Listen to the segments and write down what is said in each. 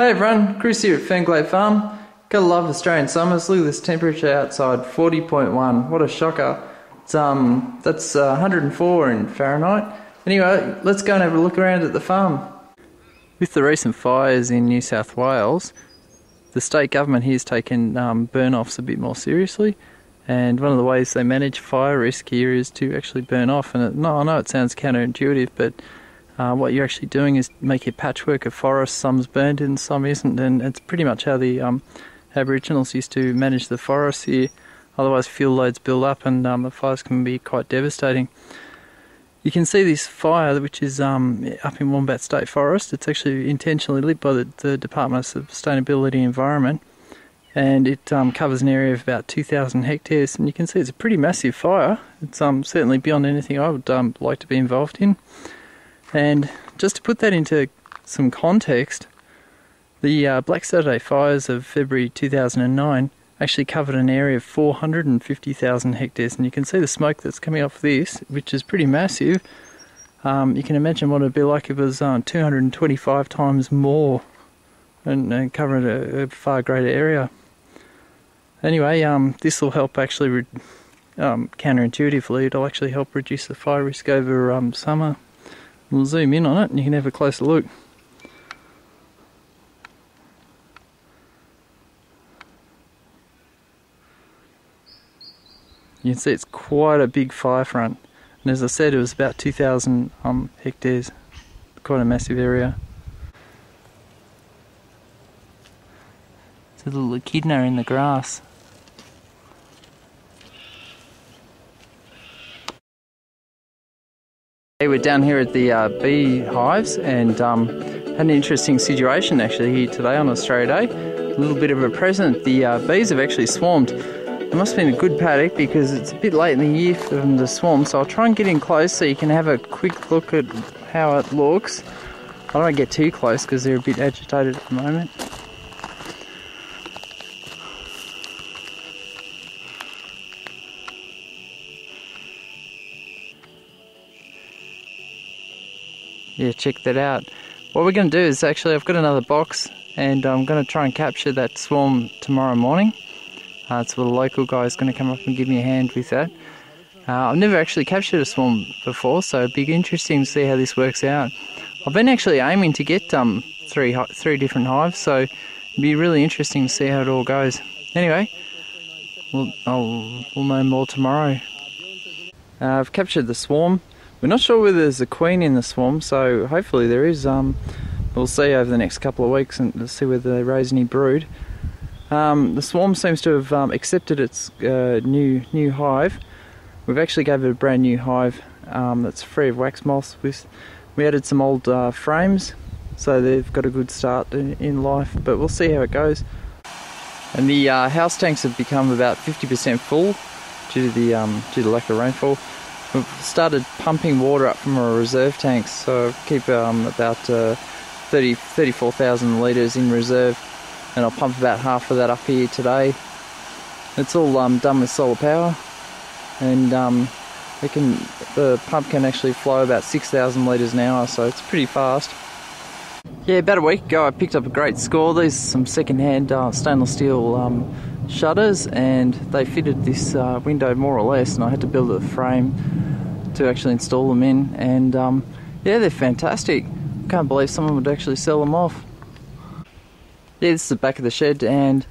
Hey everyone, Chris here at Fernglade Farm. Gotta love Australian summers. Look at this temperature outside, 40.1. What a shocker. It's that's 104 in Fahrenheit. Anyway, let's go and have a look around at the farm. With the recent fires in New South Wales, the state government here has taken burn-offs a bit more seriously, and one of the ways they manage fire risk here is to actually burn off. And I know it sounds counterintuitive, but what you're actually doing is make a patchwork of forest. Some's burned and some isn't, and it's pretty much how the Aboriginals used to manage the forests here. Otherwise fuel loads build up and the fires can be quite devastating. You can see this fire, which is up in Wombat State Forest. It's actually intentionally lit by the Department of Sustainability and Environment, and it covers an area of about 2,000 hectares, and you can see it's a pretty massive fire. It's certainly beyond anything I would like to be involved in. And just to put that into some context, the Black Saturday fires of February 2009 actually covered an area of 450,000 hectares, and you can see the smoke that's coming off this, which is pretty massive. You can imagine what it would be like if it was 225 times more and covering a far greater area. Anyway, this will help actually, counterintuitively, it'll actually help reduce the fire risk over summer. We'll zoom in on it and you can have a closer look. You can see it's quite a big fire front, and as I said, it was about 2,000 hectares, quite a massive area. There's a little echidna in the grass. We're down here at the bee hives, and had an interesting situation actually here today on Australia Day. A little bit of a present. The bees have actually swarmed. It must have been a good paddock because it's a bit late in the year for them to swarm, so I'll try and get in close so you can have a quick look at how it looks. I don't want to get too close because they're a bit agitated at the moment. Yeah, check that out. What we're going to do is actually, I've got another box and I'm going to try and capture that swarm tomorrow morning. It's what a local guy is going to come up and give me a hand with that. I've never actually captured a swarm before, so it'd be interesting to see how this works out. I've been actually aiming to get three different hives, so it'd be really interesting to see how it all goes. Anyway, we'll know more tomorrow. I've captured the swarm. We're not sure whether there's a queen in the swarm, so hopefully there is. We'll see over the next couple of weeks and see whether they raise any brood. The swarm seems to have accepted its new hive. We've actually gave it a brand new hive that's free of wax moths. We added some old frames, so they've got a good start in life, but we'll see how it goes. And the house tanks have become about 50% full due to lack of rainfall. We've started pumping water up from our reserve tanks, so I keep about 34,000 litres in reserve, and I'll pump about half of that up here today. It's all done with solar power, and the pump can actually flow about 6,000 litres an hour, so it's pretty fast. Yeah, about a week ago I picked up a great score. These are some second-hand stainless steel shutters, and they fitted this window more or less, and I had to build a frame to actually install them in, and yeah, they're fantastic. Can't believe someone would actually sell them off. Yeah, this is the back of the shed, and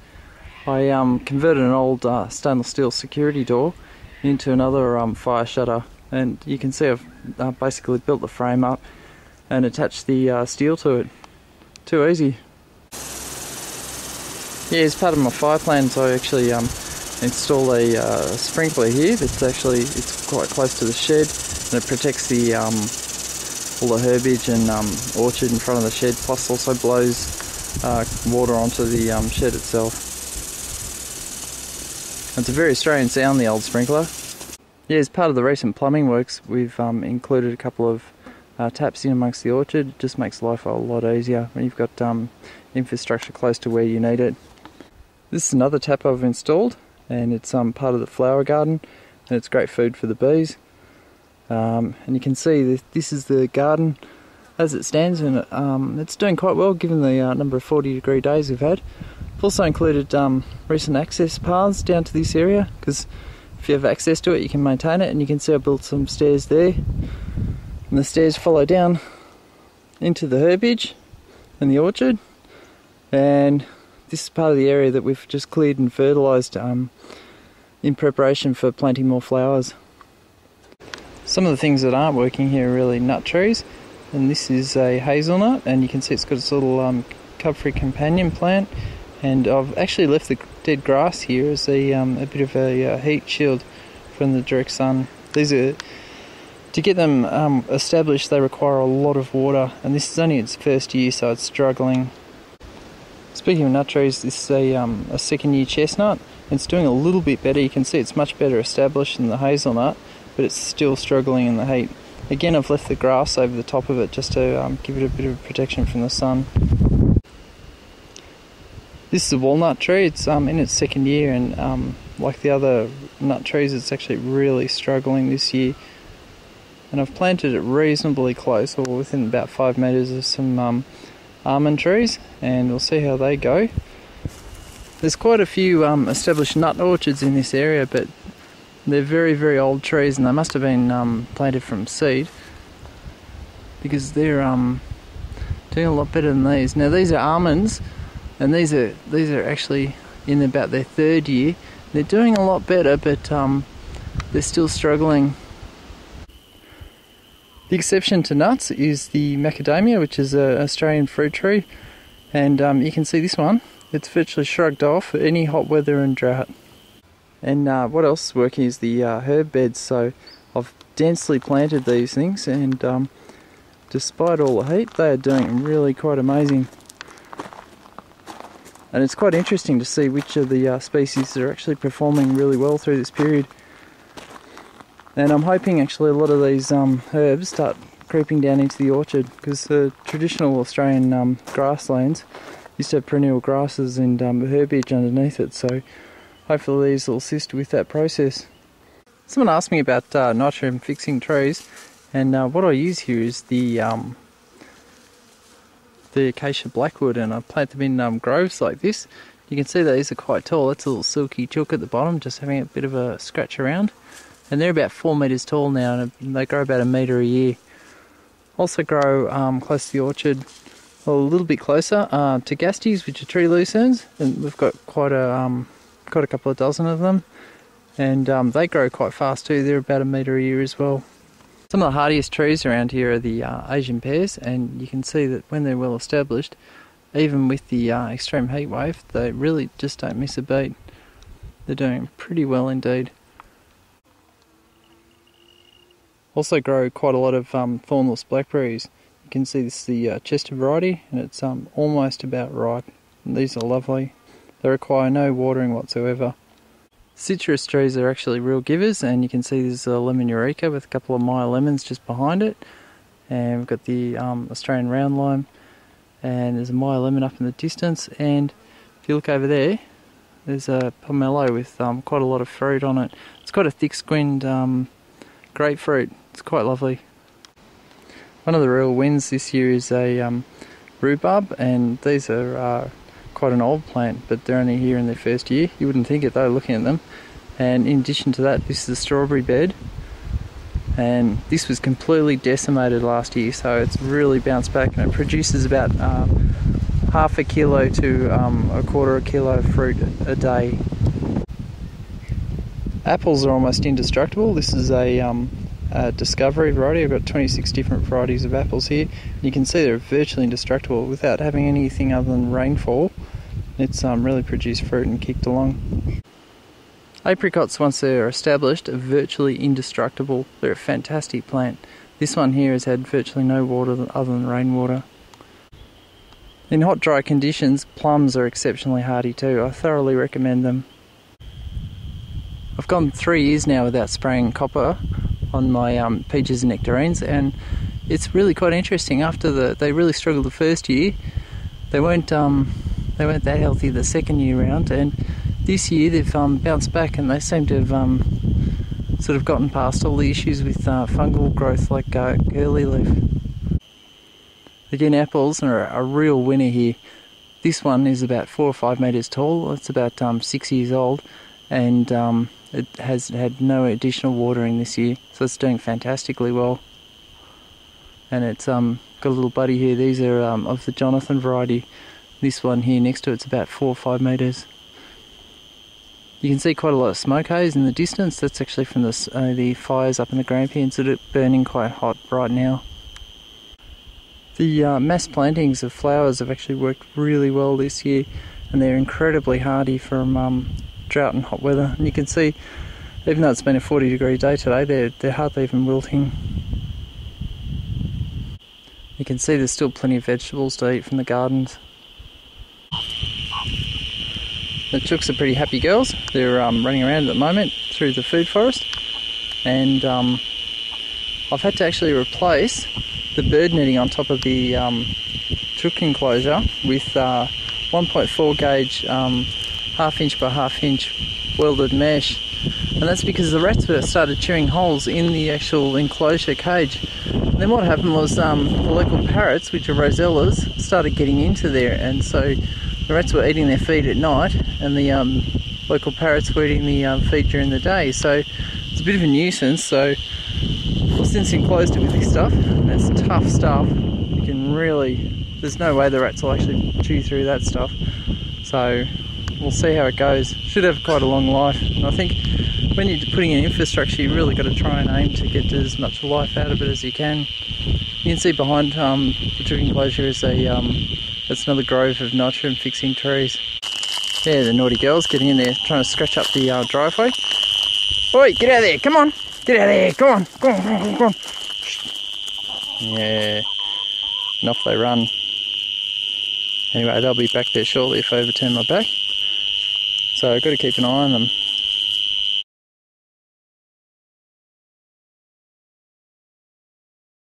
I converted an old stainless steel security door into another fire shutter, and you can see I've basically built the frame up and attached the steel to it. Too easy. Yeah, as part of my fire plans, I actually install a sprinkler here. It's quite close to the shed, and it protects the all the herbage and orchard in front of the shed. Plus, also blows water onto the shed itself. It's a very Australian sound, the old sprinkler. Yeah, as part of the recent plumbing works, we've included a couple of taps in amongst the orchard. It just makes life a lot easier when you've got infrastructure close to where you need it. This is another tap I've installed, and it's part of the flower garden, and it's great food for the bees. And you can see this is the garden. as it stands, and it's doing quite well given the number of 40-degree days we've had. I've also included recent access paths down to this area, because if you have access to it you can maintain it, and you can see I built some stairs there, and the stairs follow down into the herbage and the orchard, and this is part of the area that we've just cleared and fertilised in preparation for planting more flowers. Some of the things that aren't working here are really nut trees, and this is a hazelnut, and you can see it's got its little cover-free companion plant, and I've actually left the dead grass here as a bit of a heat shield from the direct sun. These are, to get them established, they require a lot of water, and this is only its first year, so it's struggling. Speaking of nut trees, this is a second-year chestnut. It's doing a little bit better. You can see it's much better established than the hazelnut, but it's still struggling in the heat. Again, I've left the grass over the top of it just to give it a bit of protection from the sun. This is a walnut tree. It's in its second year, and like the other nut trees, it's actually really struggling this year. And I've planted it reasonably close, or within about 5 metres of some almond trees, and we'll see how they go. There's quite a few established nut orchards in this area, but they're very, very old trees, and they must have been planted from seed, because they're doing a lot better than these. Now these are almonds, and these are actually in about their third year. They're doing a lot better, but they're still struggling. The exception to nuts is the macadamia, which is an Australian fruit tree, and you can see this one. It's virtually shrugged off any hot weather and drought. And what else is working is the herb beds. So I've densely planted these things, and despite all the heat, they are doing really quite amazing. And it's quite interesting to see which of the species are actually performing really well through this period. And I'm hoping actually a lot of these herbs start creeping down into the orchard, because the traditional Australian grasslands used to have perennial grasses and herbage underneath it, so hopefully these will assist with that process. Someone asked me about nitrogen fixing trees, and what I use here is the acacia blackwood, and I plant them in groves like this. You can see these are quite tall. That's a little silky chook at the bottom, just having a bit of a scratch around. And they're about 4 metres tall now, and they grow about 1 metre a year. Also grow close to the orchard, a little bit closer to gasties, which are tree lucernes, and we've got quite a couple of dozen of them, and they grow quite fast too. They're about 1 metre a year as well. Some of the hardiest trees around here are the Asian pears, and you can see that when they're well established, even with the extreme heat wave, they really just don't miss a beat. They're doing pretty well indeed. Also grow quite a lot of thornless blackberries. You can see this is the Chester variety, and it's almost about ripe. And these are lovely. They require no watering whatsoever. Citrus trees are actually real givers, and you can see there's a lemon eureka with a couple of Maya lemons just behind it. And we've got the Australian round lime, and there's a Maya lemon up in the distance. And if you look over there, there's a pomelo with quite a lot of fruit on it. It's quite a thick-skinned grapefruit. It's quite lovely. One of the real wins this year is a rhubarb, and these are quite an old plant, but they're only here in their first year. You wouldn't think it though, looking at them. And in addition to that, this is a strawberry bed, and this was completely decimated last year, so it's really bounced back, and it produces about half a kilo to a quarter a kilo of fruit a day. Apples are almost indestructible. This is a discovery variety. I've got 26 different varieties of apples here. You can see they're virtually indestructible without having anything other than rainfall. It's really produced fruit and kicked along. Apricots, once they're established, are virtually indestructible. They're a fantastic plant. This one here has had virtually no water other than rainwater. In hot, dry conditions, plums are exceptionally hardy too. I thoroughly recommend them. I've gone 3 years now without spraying copper on my peaches and nectarines, and it's really quite interesting. After they really struggled the first year, they weren't that healthy the second year round, and this year they've bounced back, and they seem to have sort of gotten past all the issues with fungal growth like curly leaf. The guinea apples are a real winner here. This one is about 4 or 5 metres tall. It's about 6 years old, and it has had no additional watering this year, so it's doing fantastically well. And it's got a little buddy here. These are of the Jonathan variety. This one here next to it's about 4 or 5 metres. You can see quite a lot of smoke haze in the distance. That's actually from the fires up in the Grampians that are burning quite hot right now. The mass plantings of flowers have actually worked really well this year, and they're incredibly hardy from drought and hot weather. And you can see, even though it's been a 40-degree day today, they're hardly even wilting. You can see there's still plenty of vegetables to eat from the gardens. The chooks are pretty happy girls. They're running around at the moment through the food forest, and I've had to actually replace the bird netting on top of the chook enclosure with 1.4 gauge half inch by half inch welded mesh, and that's because the rats were started chewing holes in the actual enclosure cage. And then what happened was the local parrots, which are rosellas, started getting into there, and so the rats were eating their feed at night, and the local parrots were eating the feed during the day. So it's a bit of a nuisance. So I've since enclosed it with this stuff, and it's tough stuff. You can really, there's no way the rats will actually chew through that stuff. So we'll see how it goes. Should have quite a long life. And I think when you're putting in infrastructure, you really got to try and aim to get as much life out of it as you can. You can see behind the chook enclosure is that's another grove of nitrogen fixing trees. Yeah, the naughty girls getting in there, trying to scratch up the driveway. Oi, get out of there, come on! Get out of there, come on, come on, come on, come on. Yeah, and off they run. Anyway, they'll be back there shortly if I overturn my back. So I've got to keep an eye on them.